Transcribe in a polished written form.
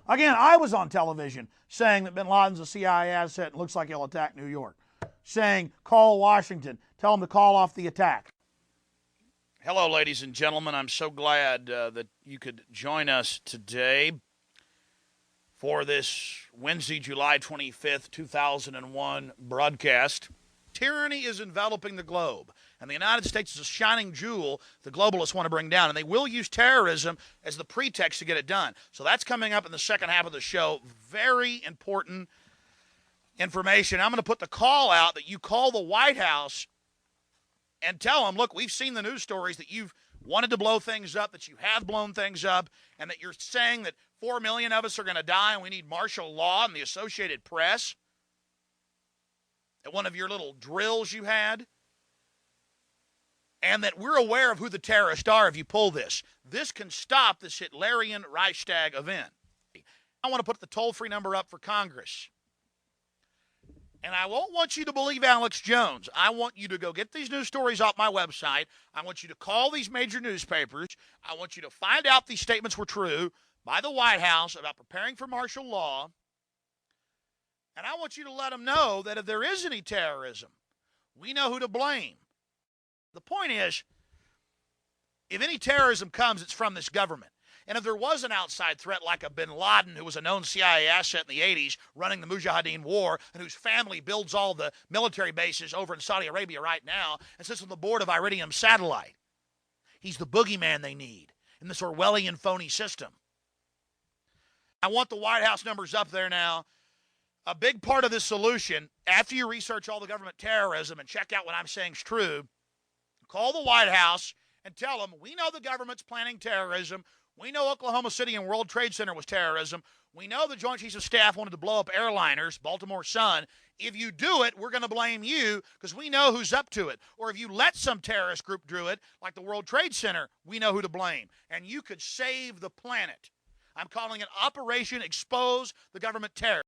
Again, I was on television saying that bin Laden's a CIA asset and looks like he'll attack New York. Saying, call Washington, tell them to call off the attack. Hello, ladies and gentlemen. I'm so glad that you could join us today for this Wednesday, July 25th, 2001 broadcast. Tyranny is enveloping the globe, and the United States is a shining jewel the globalists want to bring down, and they will use terrorism as the pretext to get it done. So that's coming up in the second half of the show. Very important information. I'm going to put the call out that you call the White House and tell them, look, we've seen the news stories that you've wanted to blow things up, that you have blown things up, and that you're saying that 4 million of us are going to die and we need martial law and the Associated Press at one of your little drills you had, and that we're aware of who the terrorists are if you pull this. This can stop this Hitlerian Reichstag event. I want to put the toll-free number up for Congress. And I won't want you to believe Alex Jones. I want you to go get these news stories off my website. I want you to call these major newspapers. I want you to find out these statements were true by the White House about preparing for martial law. And I want you to let them know that if there is any terrorism, we know who to blame. The point is, if any terrorism comes, it's from this government. And if there was an outside threat like a bin Laden, who was a known CIA asset in the 80s, running the Mujahideen war, and whose family builds all the military bases over in Saudi Arabia right now, and sits on the board of Iridium Satellite, he's the boogeyman they need in this Orwellian phony system. I want the White House numbers up there now. A big part of this solution, after you research all the government terrorism and check out what I'm saying is true, call the White House and tell them, we know the government's planning terrorism. We know Oklahoma City and World Trade Center was terrorism. We know the Joint Chiefs of Staff wanted to blow up airliners, Baltimore Sun. If you do it, we're going to blame you because we know who's up to it. Or if you let some terrorist group do it, like the World Trade Center, we know who to blame. And you could save the planet. I'm calling it Operation Expose the Government Terror.